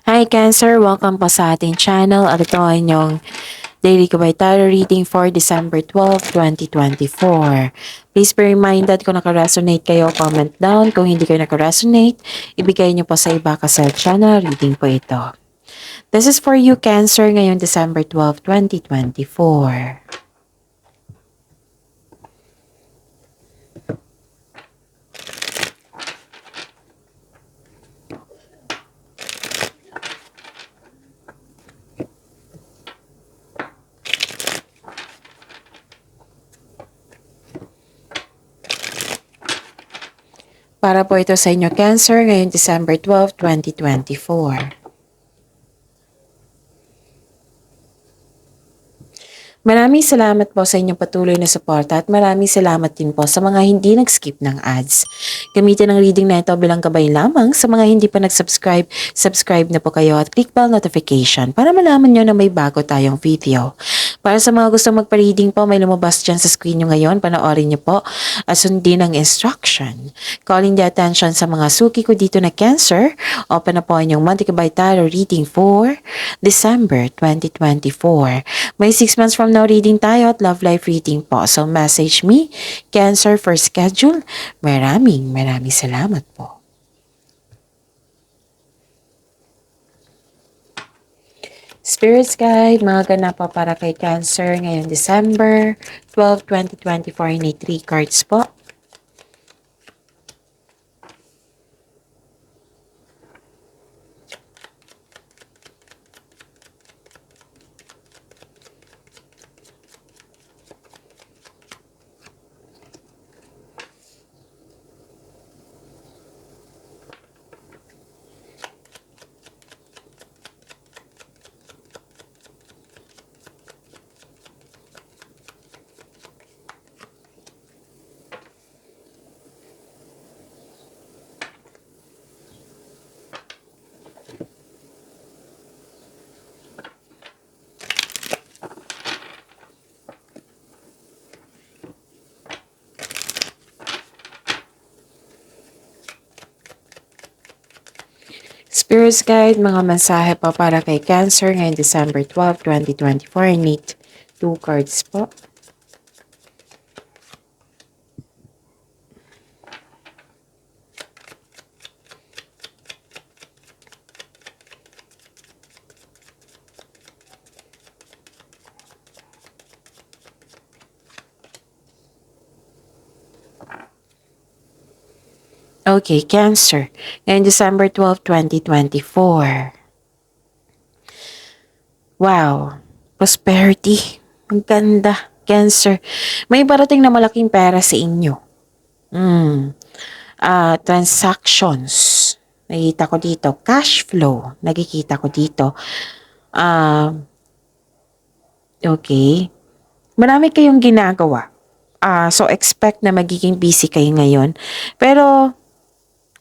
Hi Cancer! Welcome po sa ating channel at ito ay inyong Daily Gabay Tarot Reading for December 12, 2024. Please be reminded kung naka-resonate kayo, comment down. Kung hindi kayo naka-resonate, ibigay niyo po sa iba kasi channel reading po ito. This is for you Cancer ngayong December 12, 2024. Para po ito sa inyo Cancer ngayong December 12, 2024. Maraming salamat po sa inyong patuloy na suporta at maraming salamat din po sa mga hindi nag-skip ng ads. Gamitin ang reading na ito bilang gabay lamang sa mga hindi pa nag-subscribe. Subscribe na po kayo at click bell notification para malaman nyo na may bago tayong video. Para sa mga gusto magpa-reading po, may lumabas dyan sa screen nyo ngayon. Panoorin nyo po at sundin ang instruction. Calling the attention sa mga suki ko dito na Cancer. Open na po ang inyong Monthly Gabay Tarot Reading for December 2024. May 6 months from now reading tayo at love life reading po. So message me, Cancer, for schedule. Maraming salamat po. Spirits Guide, mga ganap po para kay Cancer ngayong December 12, 2024. Need 3 cards po. Spirits Guide, mga mensahe po para kay Cancer ngayong December 12, 2024. I need 2 cards po. Okay, Cancer. Ngayon December 12, 2024. Wow. Prosperity. Ang ganda. Cancer. May parating na malaking pera sa inyo. Transactions. Nakikita ko dito. Cash flow. Nakikita ko dito. Okay. Marami kayong ginagawa. So expect na magiging busy kayo ngayon. Pero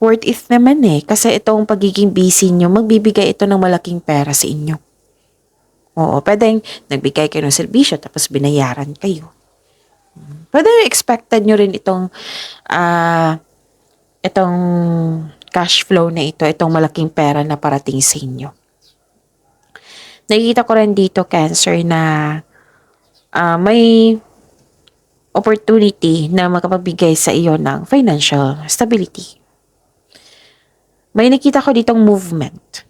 worth it naman kasi itong pagiging busy nyo, magbibigay ito ng malaking pera sa inyo. Oo, pwedeng nagbigay kayo ng serbisyo tapos binayaran kayo. Pwede expected nyo rin itong cash flow na ito, itong malaking pera na parating sa inyo. Nakikita ko rin dito, Cancer, na may opportunity na makapagbigay sa iyo ng financial stability. May nakita ko ditong movement.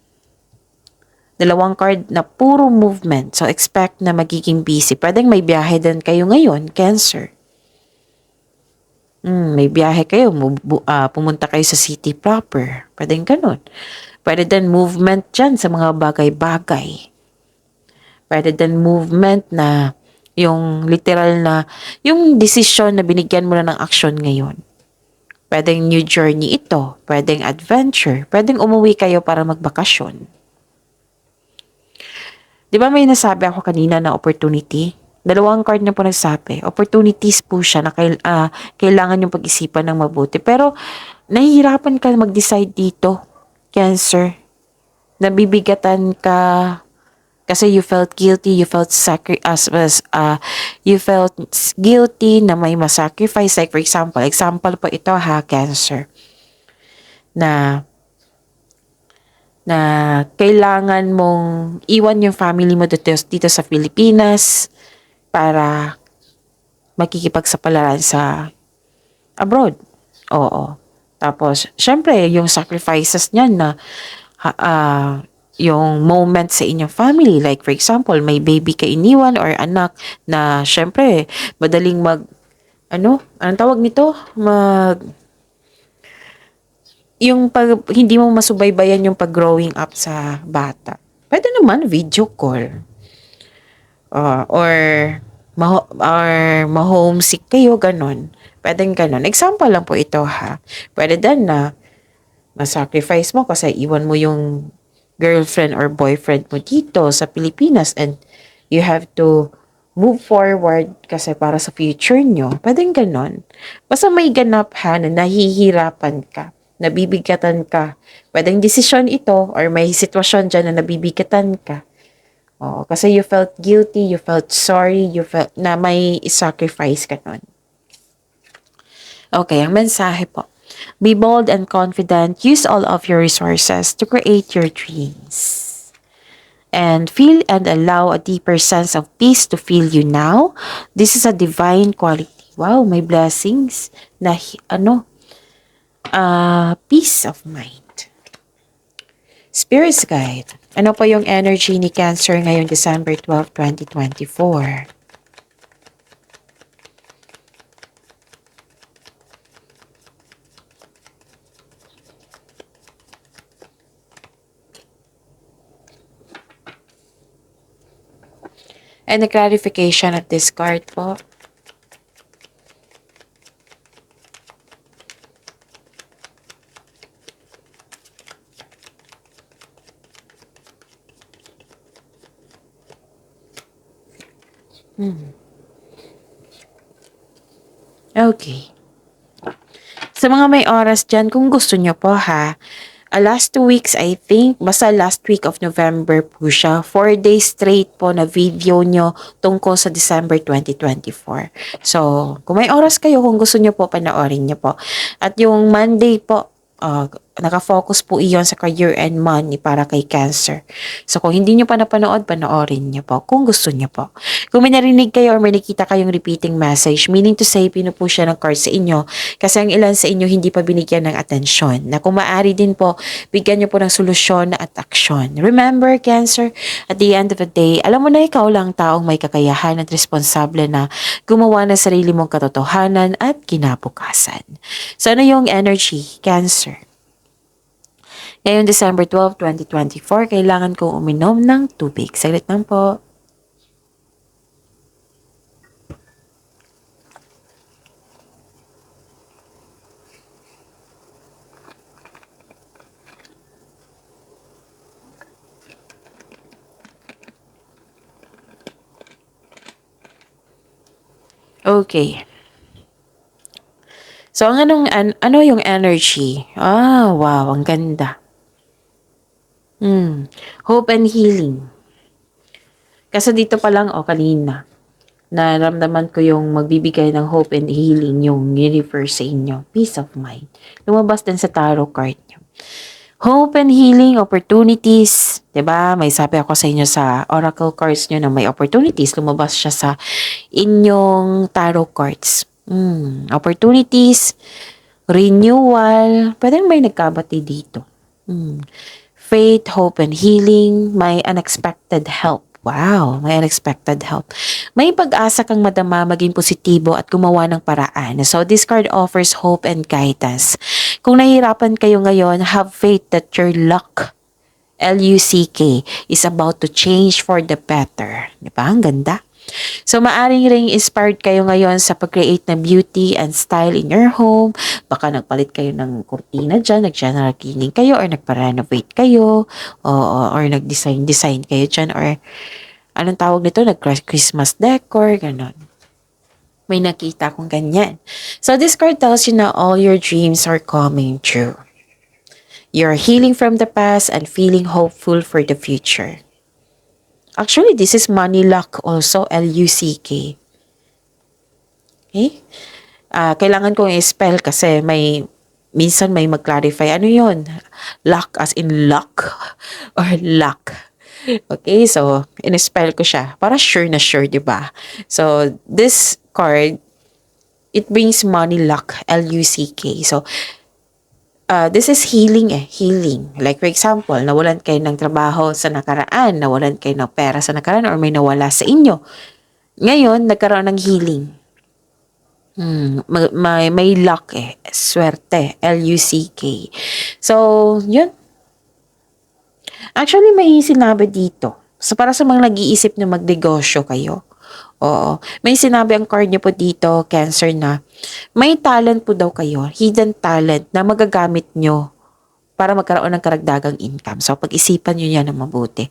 2 card na puro movement. So, expect na magiging busy. Pwedeng may biyahe din kayo ngayon, Cancer. May biyahe kayo. Pumunta kayo sa city proper. Pwedeng ganun. Pwede din movement dyan sa mga bagay-bagay. Pwede din movement na yung literal na, yung decision na binigyan mo na ng action ngayon. Pwedeng new journey ito, pwedeng adventure, pwedeng umuwi kayo para magbakasyon. Di ba may nasabi ako kanina na opportunity? 2 card na po nagsabi. Opportunities po siya na kailangan yung pag-isipan ng mabuti. Pero nahihirapan ka mag-decide dito, Cancer. Nabibigatan ka kasi you felt guilty, you felt guilty na may masacrifice. Like for example po ito Cancer, na na kailangan mong iwan yung family mo dito sa Pilipinas para makikipagsapalaran sa abroad. Oo. Tapos, syempre, yung sacrifices niyan na ha- ah, yung moment sa inyong family. Like, for example, may baby ka iniwan or anak na syempre, madaling anong tawag nito? Yung hindi mo masubaybayan yung pag-growing up sa bata. Pwede naman video call. Or ma-homesick kayo, ganon. Pwedeng ganon. Example lang po ito ha. Pwede din na ma-sacrifice mo kasi iwan mo yung girlfriend or boyfriend mo dito sa Pilipinas and you have to move forward kasi para sa future nyo. Pwedeng ganon. Basta may ganap ha na nahihirapan ka, nabibigatan ka. Pwedeng desisyon ito or may sitwasyon dyan na nabibigatan ka. Oo, kasi you felt guilty, you felt sorry, you felt na may sacrifice ka nun. Okay, ang mensahe po. Be bold and confident. Use all of your resources to create your dreams. And feel and allow a deeper sense of peace to fill you now. This is a divine quality. Wow, may blessings na peace of mind. Spirit's Guide. Ano po yung energy ni Cancer ngayong December 12, 2024? And a clarification at this card po. Okay. Sa mga may oras dyan, kung gusto nyo po ha, last 2 weeks I think, basta last week of November po siya, 4 days straight po na video nyo tungkol sa December 2024. So, kung may oras kayo, kung gusto nyo po, panoorin nyo po. At yung Monday po, nakafocus po iyon sa career and money para kay Cancer. So, kung hindi nyo pa napanood, panoorin nyo po kung gusto nyo po. Kung may narinig kayo or may nakita kayong repeating message, meaning to say, pino po siya ng card sa inyo kasi ang ilan sa inyo hindi pa binigyan ng atensyon. Na kung maaari din po, bigyan nyo po ng solusyon at aksyon. Remember, Cancer, at the end of the day, alam mo na ikaw lang taong may kakayahan at responsable na gumawa ng sarili mong katotohanan at kinabukasan. So, ano yung energy, Cancer? Ngayong December 12, 2024, kailangan kong uminom ng tubig. Saglit lang po. Okay. So, ano yung energy? Wow, ang ganda. Hope and healing. Kasi dito pa lang, kanina, naramdaman ko yung magbibigay ng hope and healing yung universe sa inyo. Peace of mind. Lumabas din sa tarot card nyo. Hope and healing, opportunities. 'Di ba? May sabi ako sa inyo sa oracle cards nyo na may opportunities. Lumabas siya sa inyong tarot cards. Opportunities, renewal. Pwede may nagkabati dito. Faith, hope, and healing. May unexpected help. Wow, may unexpected help. May pag-asa kang madama, maging positibo at gumawa ng paraan. So this card offers hope and guidance. Kung nahihirapan kayo ngayon, have faith that your luck, L-U-C-K, is about to change for the better. Di ba? Ang ganda. So, maaring ring inspired kayo ngayon sa pag-create ng beauty and style in your home. Baka nagpalit kayo ng kurtina dyan, nag-general cleaning kayo, or nagpa-renovate kayo, or nag-design kayo dyan, or anong tawag nito, nag-Christmas decor, ganon. May nakita akong ganyan. So, this card tells you na all your dreams are coming true. You're healing from the past and feeling hopeful for the future. Actually, this is money luck also, L-U-C-K. Okay? Kailangan kong i-spell kasi may minsan may mag-clarify, ano yon? Luck as in luck or luck. Okay, so in-spell ko siya para sure na sure, 'di ba? So this card, it brings money, luck, Luck. So this is healing healing. Like for example, nawalan kayo ng trabaho sa nakaraan, nawalan kayo ng pera sa nakaraan, or may nawala sa inyo. Ngayon, nagkaroon ng healing. May luck swerte, Luck. So, yun. Actually, may sinabi dito. So, para sa mga nag-iisip na magnegosyo kayo. Oo. May sinabi ang card niyo po dito, Cancer, na may talent po daw kayo, hidden talent na magagamit nyo para magkaroon ng karagdagang income. So, pag-isipan nyo yan ng mabuti.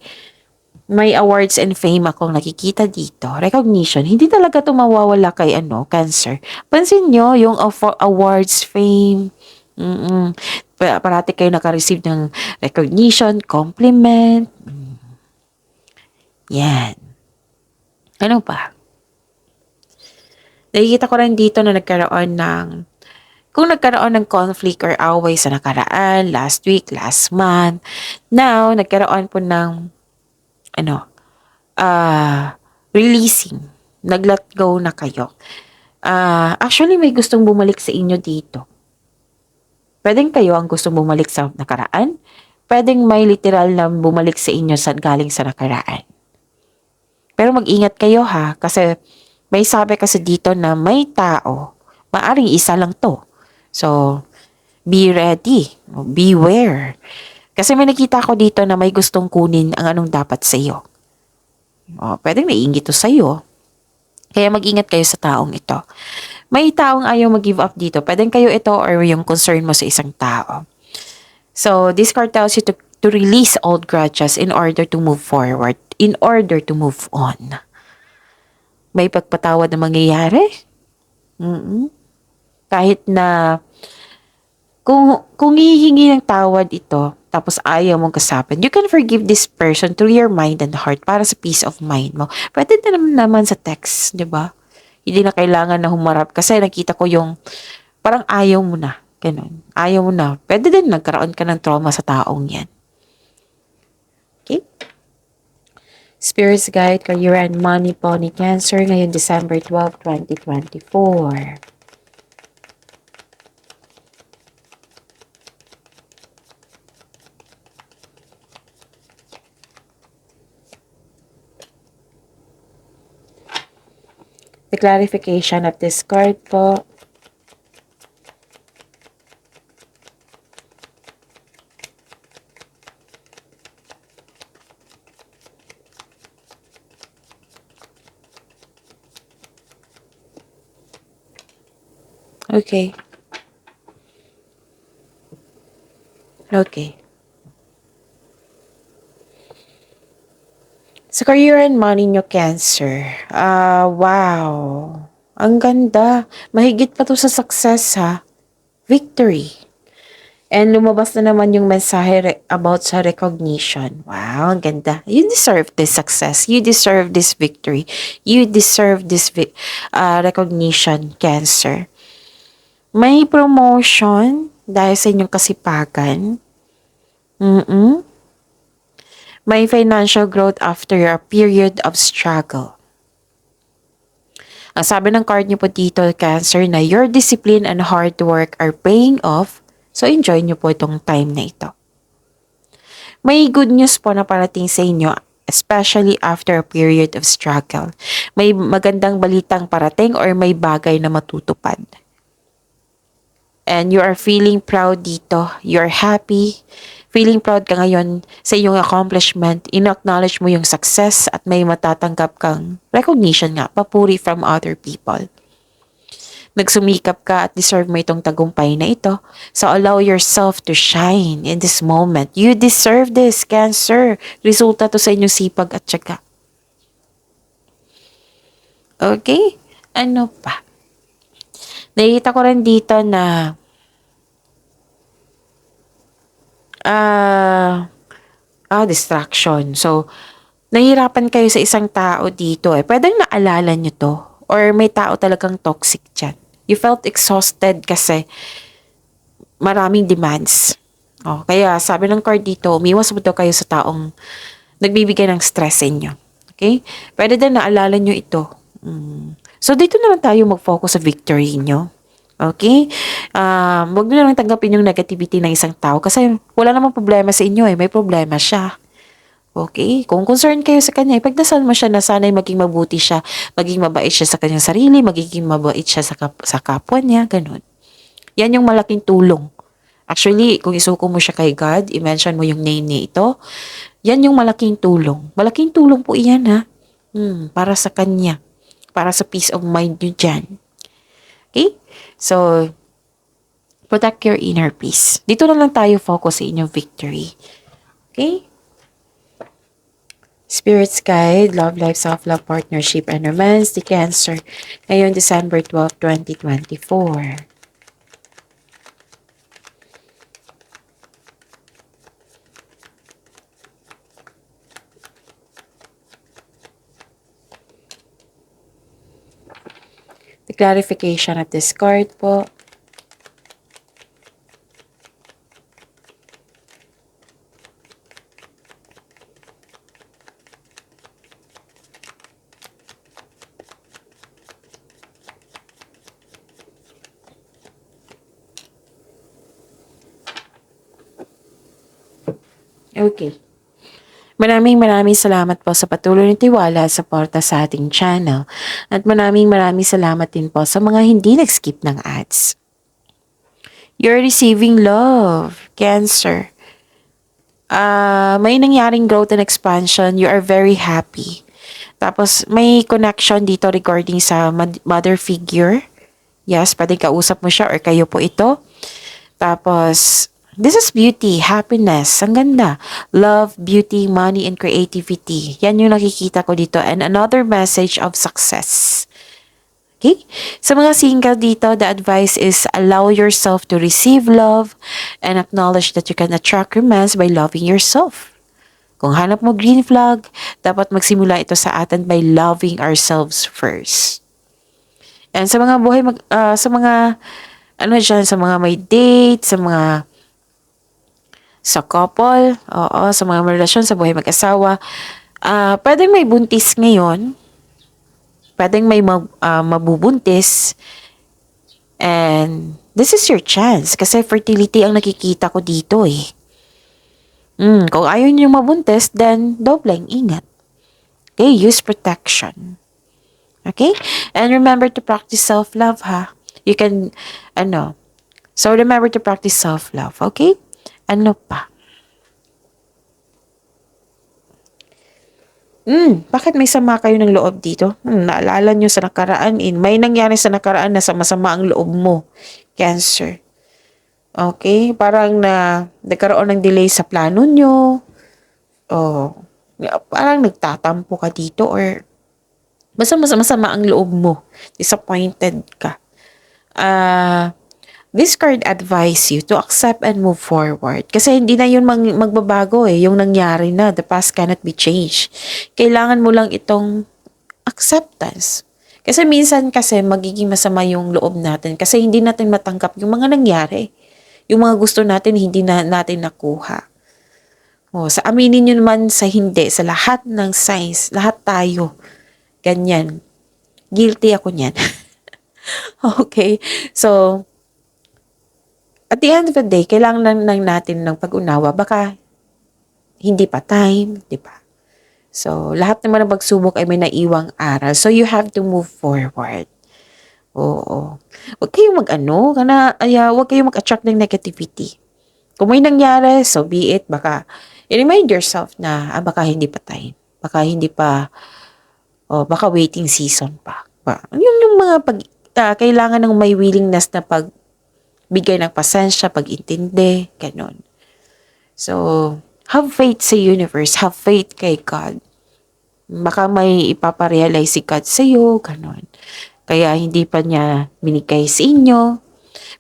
May awards and fame akong nakikita dito. Recognition. Hindi talaga ito mawawala kay Cancer. Pansin nyo, yung awards, fame, parati kayo naka-receive ng recognition, compliment. Yan. Ano pa? Nakikita ko rin dito na kung nagkaroon ng conflict or away sa nakaraan, last week, last month, now, nagkaroon po ng, releasing. Nag-let go na kayo. Actually, may gustong bumalik sa inyo dito. Pwedeng kayo ang gustong bumalik sa nakaraan. Pwedeng may literal na bumalik sa inyo galing sa nakaraan. Pero mag-ingat kayo ha, kasi may sabi kasi dito na may tao, maaring isa lang to. So, be ready, beware. Kasi may nakita ko dito na may gustong kunin ang anong dapat sa iyo. Pwedeng naiingit to sa iyo. Kaya mag-ingat kayo sa taong ito. May taong ayaw mag-give up dito. Pwedeng kayo ito or yung concern mo sa isang tao. So, this card tells you to release old grudges in order to move forward, in order to move on. May pagpatawad na mangyayari. Kahit na kung hihingi ng tawad ito, tapos ayaw mong kasapin, you can forgive this person through your mind and heart para sa peace of mind mo. Pwede na naman sa text, di ba? Hindi na kailangan na humarap kasi nakita ko yung parang ayaw mo na. Ganun. Ayaw mo na. Pwede din nagkaroon ka ng trauma sa taong yan. Okay? Spirits Guide, Career and Money po ni Cancer ngayon December 12, 2024. The clarification of this card po. Okay. Okay. Sa career and money nyo, Cancer. Wow. Ang ganda. Mahigit pa to sa success, ha? Victory. And lumabas na naman yung mensahe about sa recognition. Wow, ang ganda. You deserve this success. You deserve this victory. You deserve this recognition, Cancer. May promotion dahil sa inyong kasipagan. May financial growth after a period of struggle. Ang sabi ng card niyo po dito, Cancer, na your discipline and hard work are paying off. So, enjoy niyo po itong time na ito. May good news po na parating sa inyo, especially after a period of struggle. May magandang balitang parating or may bagay na matutupad. And you are feeling proud dito. You're happy. Feeling proud ka ngayon sa iyong accomplishment. In-acknowledge mo yung success at may matatanggap kang recognition nga, papuri from other people. Nagsumikap ka at deserve mo itong tagumpay na ito. So allow yourself to shine in this moment. You deserve this, Cancer. Resulta to sa inyong sipag at tiyaga. Okay? Ano pa? Nakikita ko rin dito na distraction. So, nahihirapan kayo sa isang tao dito Pwedeng naalala nyo to or may tao talagang toxic dyan. You felt exhausted kasi maraming demands. Kaya sabi ng card dito, umiwas mo daw kayo sa taong nagbibigay ng stress sa inyo. Okay? Pwede din naalala nyo ito. So, dito na lang tayo mag-focus sa victory nyo. Okay? Huwag nyo na lang tanggapin yung negativity ng isang tao kasi wala namang problema sa inyo eh. May problema siya. Okay? Kung concerned kayo sa kanya, ipagdasal mo siya na sana'y maging mabuti siya, maging mabait siya sa kanyang sarili, magiging mabait siya sa kapwa niya, ganun. Yan yung malaking tulong. Actually, kung isuko mo siya kay God, i-mention mo yung name niya ito, yan yung malaking tulong. Malaking tulong po iyan ha. Para sa kanya. Para sa peace of mind nyo dyan. Okay? So, protect your inner peace. Dito na lang tayo focus sa inyong victory. Okay? Spirit's Guide, Love Life, Self-Love, Partnership, and Romance, the Cancer, ngayon December 12, 2024. The clarification of this card po. Okay. Maraming salamat po sa patuloy na tiwala at suporta sa ating channel. At maraming salamat din po sa mga hindi nag-skip ng ads. You're receiving love, Cancer. May nangyaring growth and expansion. You are very happy. Tapos may connection dito regarding sa mother figure. Yes, pwede kausap mo siya or kayo po ito. Tapos, this is beauty, happiness, ang ganda. Love, beauty, money, and creativity. Yan yung nakikita ko dito. And another message of success. Okay? Sa mga single dito, the advice is allow yourself to receive love and acknowledge that you can attract romance by loving yourself. Kung hanap mo green flag, dapat magsimula ito sa atin by loving ourselves first. And sa mga sa mga sa mga may date, sa couple, sa mga relasyon, sa buhay mag-asawa, pwedeng may buntis ngayon, pwedeng may mabubuntis, and this is your chance, kasi fertility ang nakikita ko dito eh. Kung ayaw niyo mabuntis, then dobleng ingat. Okay, use protection. Okay? And remember to practice self-love ha. You can, so remember to practice self-love, okay? Ano pa? Bakit may sama kayo ng loob dito? Naalala nyo sa nakaraan, may nangyari sa nakaraan na sama-sama ang loob mo, Cancer. Okay? Parang nagkaroon ng delay sa plano nyo. Parang nagtatampo ka dito or basta masama ang loob mo. Disappointed ka. This card advise you to accept and move forward. Kasi hindi na yun magbabago eh. Yung nangyari na, the past cannot be changed. Kailangan mo lang itong acceptance. Kasi minsan kasi magiging masama yung loob natin. Kasi hindi natin matanggap yung mga nangyari. Yung mga gusto natin, hindi na natin nakuha. Sa aminin nyo naman sa hindi, sa lahat ng signs, lahat tayo, ganyan. Guilty ako niyan. Okay? So, at the end of the day, kailangan lang natin ng pag-unawa. Baka hindi pa time, di ba? So, lahat naman ng pagsubok ay may naiwang aral. So, you have to move forward. Oo. Huwag kayong huwag kayong mag-attract ng negativity. Kung may nangyari, so be it. Baka, remind yourself na, baka hindi pa time. Baka hindi pa, baka waiting season pa. Yung mga kailangan ng may willingness na bigay ng pasensya, pag-intindi, ganun. So, have faith sa universe, have faith kay God. Baka may ipaparealize si God sa iyo, ganun. Kaya hindi pa niya binigay sa inyo.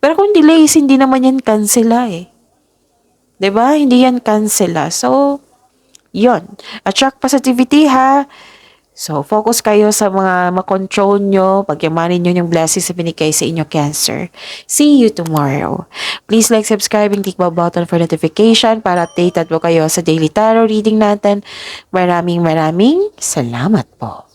Pero kung delays, hindi naman yan cancela eh. 'Di ba? Hindi yan cancela. So, yon. Attract positivity ha. So, focus kayo sa mga makontrol nyo, pagyamanin nyo yung blessings na binigay sa inyo, Cancer. See you tomorrow. Please like, subscribe, and click the button for notification para updated po kayo sa daily tarot reading natin. Maraming salamat po.